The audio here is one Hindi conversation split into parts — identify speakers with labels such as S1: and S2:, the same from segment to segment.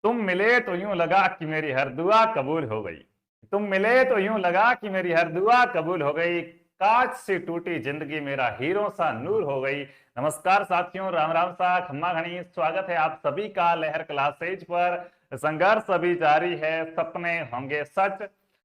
S1: तुम मिले तो यूं लगा कि मेरी हर दुआ कबूल हो गई। तुम मिले तो यूं लगा कि मेरी हर दुआ कबूल हो गई। कांच से टूटी जिंदगी मेरा हीरो सा नूर हो गई। नमस्कार साथियों, राम राम सा खम्मा घनी, स्वागत है आप सभी का लहर क्लासेज पर। संघर्ष अभी जारी है, सपने होंगे सच।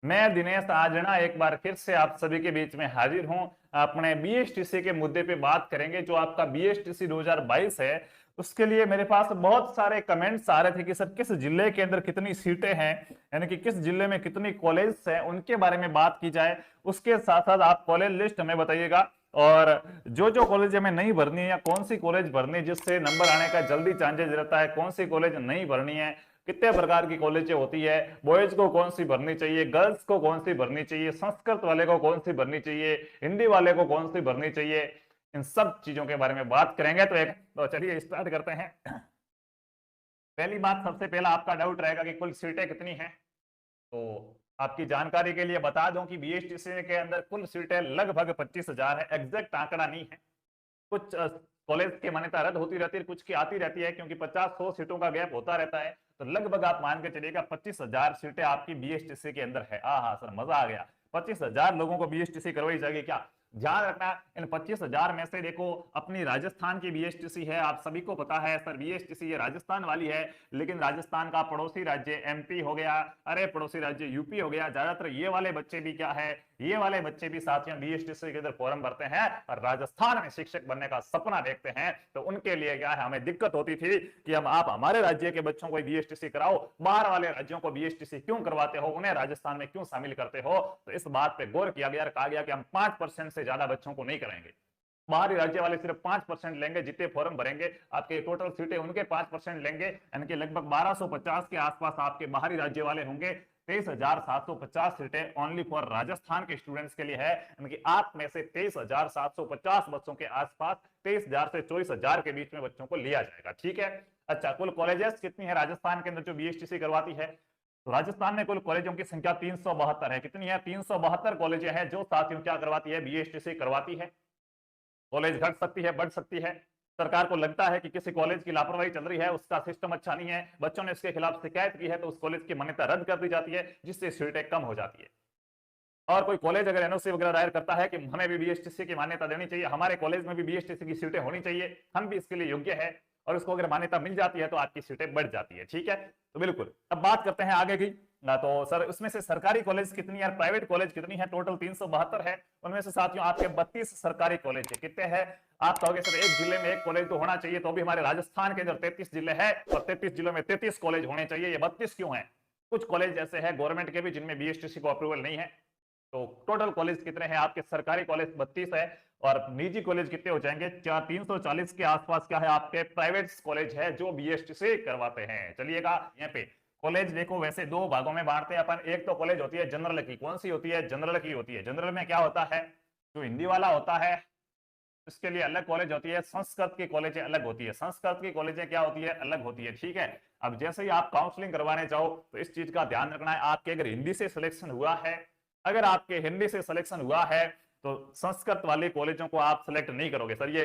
S1: मैं दिनेश आजना एक बार फिर से आप सभी के बीच में हाजिर हूं। अपने बीएसटीसी के मुद्दे पे बात करेंगे। जो आपका बीएसटीसी 2022 है, उसके लिए मेरे पास बहुत सारे कमेंट्स आ रहे थे कि सर किस जिले के अंदर कितनी सीटें हैं, यानी कि किस जिले में कितनी कॉलेज हैं, उनके बारे में बात की जाए। उसके साथ साथ आप कॉलेज लिस्ट हमें बताइएगा, और जो जो कॉलेज हमें नहीं भरनी है या कौन सी कॉलेज भरनी है जिससे नंबर आने का जल्दी चांसेस रहता है, कौन सी कॉलेज नहीं भरनी है, कितने प्रकार की कॉलेजें होती है, बॉयज को कौन सी भरनी चाहिए, गर्ल्स को कौन सी भरनी चाहिए, संस्कृत वाले को कौन सी भरनी चाहिए, हिंदी वाले को कौन सी भरनी चाहिए, इन सब चीजों के बारे में बात करेंगे। तो चलिए स्टार्ट करते हैं। पहली बात, सबसे पहला आपका डाउट रहेगा कि कुल सीटें कितनी हैं। तो आपकी जानकारी के लिए बता दूं कि बीएसटीसी के अंदर कुल सीटें लगभग 25,000 है। एग्जैक्ट आंकड़ा नहीं है, कुछ कॉलेज की मान्यता रद्द होती रहती है, कुछ की आती रहती है, क्योंकि 50-100 सीटों का गैप होता रहता है। तो लगभग आप मान के चलिएगा 25,000 सीटें आपकी बीएसटीसी के अंदर है। हाँ सर, मजा आ गया। 25,000 लोगों को बीएसटीसी करवाई जाएगी क्या? ध्यान रखना, इन 25,000 में से देखो अपनी राजस्थान की बीएसटीसी है, आप सभी को पता है सर बीएसटीसी ये राजस्थान वाली है, लेकिन राजस्थान का पड़ोसी राज्य एमपी हो गया, अरे पड़ोसी राज्य यूपी हो गया, ज्यादातर ये वाले बच्चे भी क्या है, ये वाले बच्चे भी साथियों बीएसटीसी के अंदर फॉर्म भरते हैं और राजस्थान में शिक्षक बनने का सपना देखते हैं। तो उनके लिए क्या है, हमें दिक्कत होती थी कि हम आप हमारे राज्य के बच्चों को बीएसटीसी कराओ, बाहर वाले राज्यों को बीएसटीसी क्यों करवाते हो, उन्हें राजस्थान में क्यों शामिल करते हो। तो इस बात पे गौर किया गया और कहा गया कि हम 5% से ज्यादा बच्चों को नहीं कराएंगे। बाहरी राज्य वाले सिर्फ 5% लेंगे, जितने फॉर्म भरेंगे आपके टोटल सीटें उनके 5% लेंगे, यानी कि लगभग 1250 के आसपास आपके बाहरी राज्य वाले होंगे। 23,750 सीटें ओनली फॉर राजस्थान के स्टूडेंट्स के लिए है, यानी कि आप में से 23,750 बच्चों के आसपास 23,000 से 24,000 के बीच में बच्चों को लिया जाएगा। ठीक है। अच्छा, कुल कॉलेजेस कितनी है राजस्थान के अंदर जो बीएसटीसी करवाती है? तो राजस्थान में कुल कॉलेजों की संख्या 372 है। कितनी है? 372 कॉलेजें हैं जो साथियों क्या करवाती है, बीएसटीसी करवाती है। कॉलेज घट सकती है, बढ़ सकती है। सरकार को लगता है कि किसी कॉलेज की लापरवाही चल रही है, उसका सिस्टम अच्छा नहीं है, बच्चों ने इसके खिलाफ शिकायत की है, तो उस कॉलेज की मान्यता रद्द कर दी जाती है, जिससे सीटें कम हो जाती है। और कोई कॉलेज अगर एनओसी वगैरह दायर करता है कि हमें भी बीएसटीसी की मान्यता देनी चाहिए, हमारे कॉलेज में भी बीएसटीसी की सीटें होनी चाहिए, हम भी इसके लिए योग्य है, और उसको अगर मान्यता मिल जाती है तो आपकी सीटें बढ़ जाती है। ठीक है, तो बिल्कुल। अब बात करते हैं आगे की ना। तो सर उसमें से सरकारी कॉलेज कितनी है, प्राइवेट कॉलेज कितनी है? टोटल 372 है। उनमें से साथियों आपके 32 सरकारी कॉलेज है। कितने हैं? आप कहोगे सर एक जिले में एक कॉलेज तो होना चाहिए, तो भी हमारे राजस्थान के अंदर 33 जिले हैं और 33 जिलों में 33 कॉलेज होने चाहिए, ये 32 क्यों है? कुछ कॉलेज ऐसे हैं गवर्नमेंट के भी जिनमें बीएसटीसी को अप्रूवल नहीं है। तो टोटल कॉलेज कितने हैं आपके? सरकारी कॉलेज 32 है, और निजी कॉलेज कितने हो जाएंगे? 340 के आसपास क्या है आपके प्राइवेट कॉलेज है जो बीएसटीसी करवाते हैं। चलिएगा, यहाँ पे कॉलेज देखो वैसे दो भागों में बांटते हैं अपन। एक तो कॉलेज होती है जनरल की। कौन सी होती है? जनरल की होती है। जनरल में क्या होता है, जो हिंदी वाला होता है उसके लिए अलग कॉलेज होती है, संस्कृत की कॉलेजें अलग होती है, संस्कृत की कॉलेजें क्या होती है? अलग होती है। ठीक है। अब जैसे ही आप काउंसलिंग करवाने जाओ तो इस चीज का ध्यान रखना है, आपके अगर हिंदी से सिलेक्शन हुआ है, अगर आपके हिंदी से सिलेक्शन हुआ है तो संस्कृत वाले कॉलेजों को आप सिलेक्ट नहीं करोगे। सर ये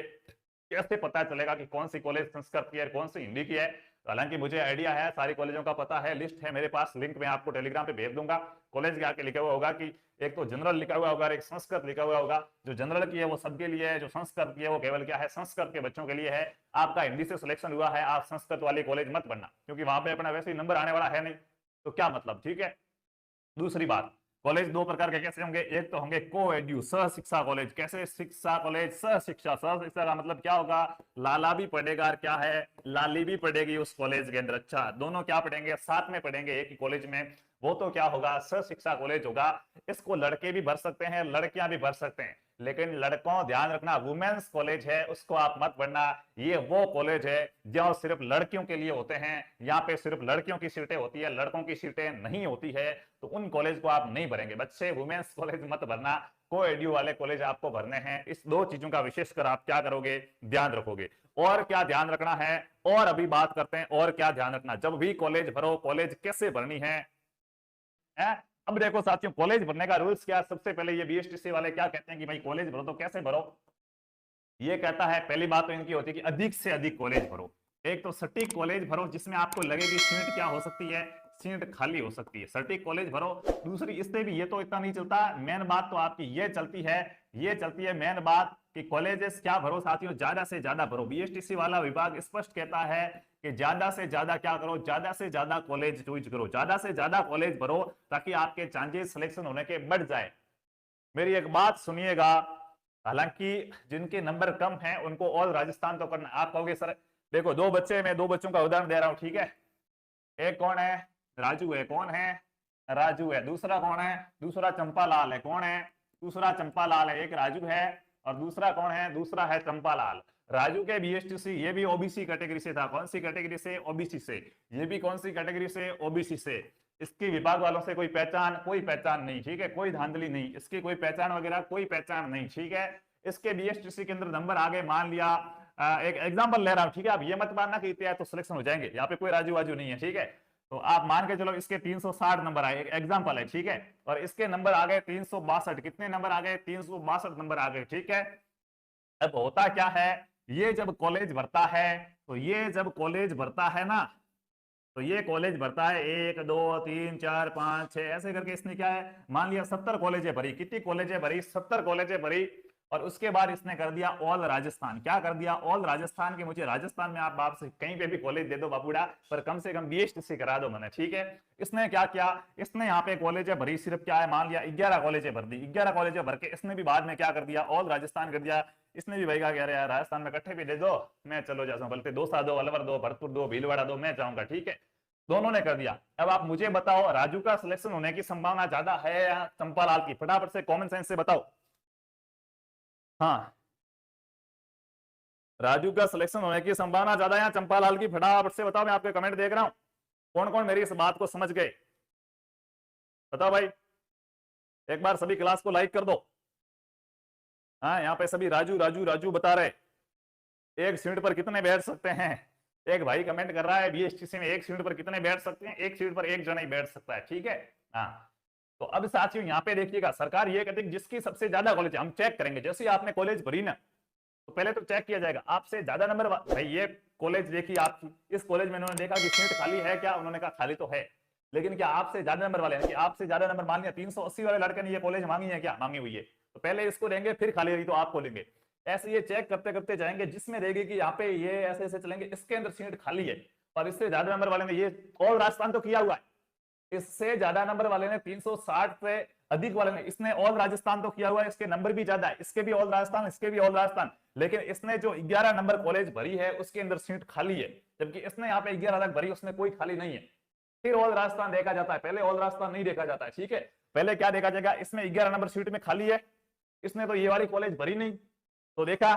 S1: कैसे पता चलेगा कि कौन सी कॉलेज संस्कृत की है, कौन सी हिंदी की है? हालांकि मुझे आइडिया है, सारी कॉलेजों का पता है, लिस्ट है मेरे पास, लिंक मैं आपको टेलीग्राम पे भेज दूंगा। कॉलेज के आके लिखा हुआ होगा कि एक तो जनरल लिखा हुआ होगा, एक संस्कृत लिखा हुआ होगा। जो जनरल की है वो सबके लिए है, जो संस्कृत की है वो केवल क्या है, संस्कृत के बच्चों के लिए है। आपका हिंदी से सिलेक्शन हुआ है, आप संस्कृत वाली कॉलेज मत बनना, क्योंकि वहां पे अपना वैसे ही नंबर आने वाला है नहीं, तो क्या मतलब। ठीक है। दूसरी बात, कॉलेज दो प्रकार के कैसे होंगे? एक तो होंगे को एड्यू, सह शिक्षा कॉलेज। कैसे शिक्षा कॉलेज? सह शिक्षा। सह शिक्षा का मतलब क्या होगा? लाला भी पढ़ेगा और क्या है, लाली भी पढ़ेगी उस कॉलेज के अंदर। अच्छा, दोनों क्या पढ़ेंगे? साथ में पढ़ेंगे एक ही कॉलेज में। वो तो क्या होगा? सह शिक्षा कॉलेज होगा। इसको लड़के भी भर सकते हैं, लड़कियां भी भर सकते हैं, लेकिन लड़कों ध्यान रखना, वुमेन्स कॉलेज है उसको आप मत पढ़ना। ये वो कॉलेज है जो सिर्फ लड़कियों के लिए होते हैं, यहाँ पे सिर्फ लड़कियों की सीटें होती है, लड़कों की सीटें नहीं होती है, तो उन कॉलेज को आप नहीं भरेंगे बच्चे। वुमेन्स कॉलेज मत भरना, को एड्यू वाले कॉलेज आपको भरने हैं। इस दो चीजों का विशेषकर आप क्या करोगे? ध्यान रखोगे। और क्या ध्यान रखना है, और अभी बात करते हैं और क्या ध्यान रखना। जब भी कॉलेज भरो, कॉलेज कैसे भरनी है? अब देखो साथियों, कॉलेज भरने का रूल्स क्या? सबसे पहले ये बीएसटीसी वाले क्या कहते हैं कि भाई कॉलेज भरो, तो कैसे भरो? ये कहता है, पहली बात तो इनकी होती है कि अधिक से अधिक कॉलेज भरो। एक तो सटीक कॉलेज भरो जिसमें आपको लगे कि सीट क्या हो सकती है, सीट खाली हो सकती है, सटीक कॉलेज भरो। दूसरी इससे भी ये तो इतना नहीं चलता, मेन बात तो आपकी ये चलती है मेन बात कि कॉलेजेस क्या भरो साथियों, ज्यादा से ज्यादा भरो। बीएसटीसी वाला विभाग स्पष्ट कहता है कि ज्यादा से ज्यादा क्या करो, ज्यादा से ज्यादा कॉलेज चूज करो, ज्यादा से ज्यादा कॉलेज भरो ताकि आपके चांसेस सिलेक्शन होने के बढ़ जाए। मेरी एक बात सुनिएगा, हालांकि जिनके नंबर कम हैं उनको ऑल राजस्थान तो करना। आप कहोगे सर देखो दो बच्चे, मैं दो बच्चों का उदाहरण दे रहा हूं, ठीक है। एक कौन है, राजू है, कौन है, राजू है। दूसरा कौन है, दूसरा चंपालाल है, कौन है, दूसरा चंपालाल है। एक राजू है और दूसरा कौन है, दूसरा है चंपालाल। राजू के बीएसटीसी, ये भी ओबीसी कैटेगरी से था। कौन सी कैटेगरी से, ओबीसी से। ये भी कौन सी कैटेगरी से, ओबीसी से। इसकी विभाग वालों से कोई पहचान नहीं, ठीक है, कोई धांधली नहीं, इसकी कोई पहचान वगैरह कोई पहचान नहीं, ठीक है। इसके बीएसटीसी के अंदर नंबर आगे मान लिया, एक एग्जांपल ले रहा हूं, ठीक है। आप ये मत मानना कि इतने तो सिलेक्शन हो जाएंगे, यहाँ पे कोई राजू वाजू नहीं है, ठीक है। तो आप मान के चलो इसके 360 नंबर आए, एक एग्जांपल है, ठीक है। और इसके नंबर आ गए 362, कितने नंबर आ गए, 362 नंबर आ गए, ठीक है। अब होता क्या है, ये जब कॉलेज भरता है, तो ये जब कॉलेज भरता है ना, तो ये कॉलेज भरता है 1 2 3 4 5 6 ऐसे करके। इसने क्या है, मान लिया 70 कॉलेजें भरी। कितनी कॉलेजें भरी, 70 कॉलेजें भरी। और उसके बाद इसने कर दिया ऑल राजस्थान। क्या कर दिया, ऑल राजस्थान के मुझे राजस्थान में आप बाप से कहीं पे भी कॉलेज दे दो बापूड़ा, पर कम से कम बीएसटीसी करा दो मैंने, ठीक है। इसने क्या किया, इसने यहाँ पे कॉलेजें भरी, सिर्फ क्या है, मान लिया 11 कॉलेजें भर दी। 11 कॉलेजें भर के इसने भी बाद में क्या कर दिया, ऑल राजस्थान कर दिया। इसने भी भाई कहा यार राजस्थान में इकट्ठे भी दे दो, मैं चलो जाता हूँ, बल्कि दौसा दो, अलवर दो, भरतपुर दो, भीलवाड़ा दो, मैं जाऊंगा, ठीक है। दोनों ने कर दिया। अब आप मुझे बताओ, राजू का सिलेक्शन होने की संभावना ज्यादा है या चंपालाल की? फटाफट से कॉमन सेंस से बताओ। हाँ, राजू का सिलेक्शन होने की संभावना ज्यादा है या चंपालाल की? फटाफट से बताओ, मैं आपके कमेंट देख रहा हूं, कौन कौन मेरी इस बात को समझ गए, बताओ भाई। एक बार सभी क्लास को लाइक कर दो। हाँ, यहाँ पे सभी राजू राजू राजू बता रहे। एक सीट पर कितने बैठ सकते हैं? एक भाई कमेंट कर रहा है बीएसटीसी में एक सीट पर कितने बैठ सकते हैं? एक सीट पर एक जन ही बैठ सकता है, ठीक है। हाँ, तो अब साथियों यहाँ पे देखिएगा, सरकार ये कहती है जिसकी सबसे ज्यादा कॉलेज, हम चेक करेंगे जैसे ही आपने कॉलेज भरी ना, तो पहले तो चेक किया जाएगा आपसे ज्यादा नंबर। भाई ये कॉलेज देखिए आपकी, इस कॉलेज में इन्होंने देखा कि सीट खाली है क्या, उन्होंने कहा खाली तो है, लेकिन क्या आपसे ज्यादा नंबर वाले, आपसे ज्यादा नंबर मान लिया 380 वाले लड़के ने ये कॉलेज मांगी है क्या, मांगी हुई है, तो पहले इसको देंगे, फिर खाली रही तो आपको लेंगे। ऐसे ये चेक करते करते जाएंगे, जिसमें रहेगी कि यहाँ पे ये ऐसे ऐसे चलेंगे, इसके अंदर सीट खाली है और इससे ज्यादा नंबर वाले ने, ये ऑल राजस्थान तो किया हुआ है, इससे ज्यादा नंबर वाले ने 360 से अधिक वाले ने, इसने ऑल राजस्थान तो किया हुआ है, इसके नंबर भी ज्यादा है, इसके भी ऑल राजस्थान, इसके भी ऑल राजस्थान, लेकिन इसने जो 11 नंबर कॉलेज भरी है उसके अंदर सीट खाली है, जबकि इसने यहाँ पे 11 अलग भरी, उसमें कोई खाली नहीं है। फिर ऑल राजस्थान देखा जाता है, पहले ऑल राजस्थान नहीं देखा जाता है, ठीक है। पहले क्या देखा जाएगा, इसमें 11 नंबर सीट में खाली है, इसने तो ये वाली कॉलेज भरी नहीं, तो देखा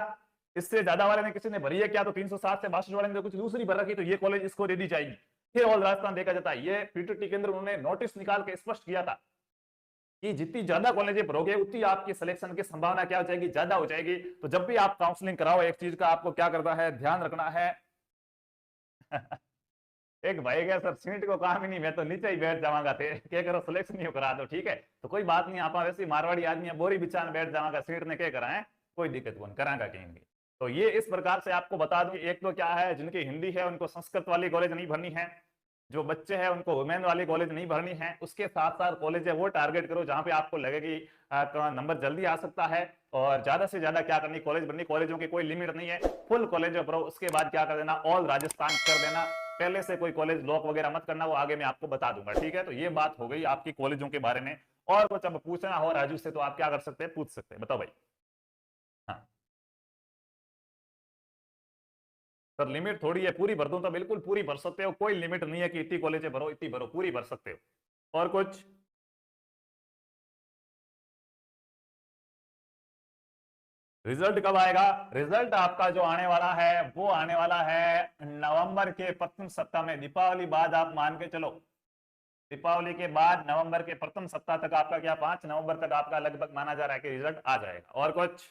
S1: इससे ज्यादा वाले ने किसी ने भरी है क्या, तो 360 से 62 वाले ने कुछ दूसरी भर रखी, तो ये कॉलेज इसको दे दी जाएगी। फिर ऑल राजस्थान देखा जाता है। ये पीटीटी के अंदर उन्होंने नोटिस निकाल के स्पष्ट किया था कि जितनी ज्यादा कॉलेजें भरोगे उतनी आपकी सिलेक्शन की संभावना क्या हो जाएगी, ज्यादा हो जाएगी। तो जब भी आप काउंसलिंग कराओ, एक चीज का आपको क्या करना है, ध्यान रखना है। एक भाई गया सर सीट को काम ही नहीं, मैं तो नीचे ही बैठ जाऊंगा, क्या करो सिलेक्शन ही करा दो, ठीक है। तो कोई बात नहीं, आप वैसे मारवाड़ी आदमी बोरी बिछा में बैठ जाऊंगा, सीट ने क्या कराए, कोई दिक्कत कौन कराएगा कहीं। तो ये इस प्रकार से आपको बता दूं, एक तो क्या है, जिनकी हिंदी है उनको संस्कृत वाली कॉलेज नहीं भरनी है, जो बच्चे हैं उनको वुमेन वाली कॉलेज नहीं भरनी है, उसके साथ साथ कॉलेज है वो टारगेट करो जहां पे आपको लगे कि नंबर जल्दी आ सकता है, और ज्यादा से ज्यादा क्या करनी, कॉलेज भरनी। कॉलेजों की कोई लिमिट नहीं है, फुल कॉलेज भरो। उसके बाद क्या कर देना, ऑल राजस्थान कर देना, पहले से कोई कॉलेज लॉक वगैरह मत करना, वो आगे मैं आपको बता दूंगा, ठीक है। तो ये बात हो गई आपकी कॉलेजों के बारे में। और कुछ अब पूछना हो राजू से तो आप क्या कर सकते हैं, पूछ सकते हैं, बताओ भाई। हाँ सर, लिमिट थोड़ी है, पूरी भर दूं तो बिल्कुल पूरी भर सकते हो, कोई लिमिट नहीं है कि इतनी कॉलेजें भरो, इतनी भरो, पूरी भर सकते हो। और कुछ? रिजल्ट कब आएगा? रिजल्ट आपका जो आने वाला है वो आने वाला है नवंबर के प्रथम सप्ताह में, दीपावली बाद आप मान के चलो, दीपावली के बाद नवंबर के प्रथम सप्ताह तक आपका क्या, 5 नवंबर तक आपका लगभग माना जा रहा है कि रिजल्ट आ जाएगा। और कुछ?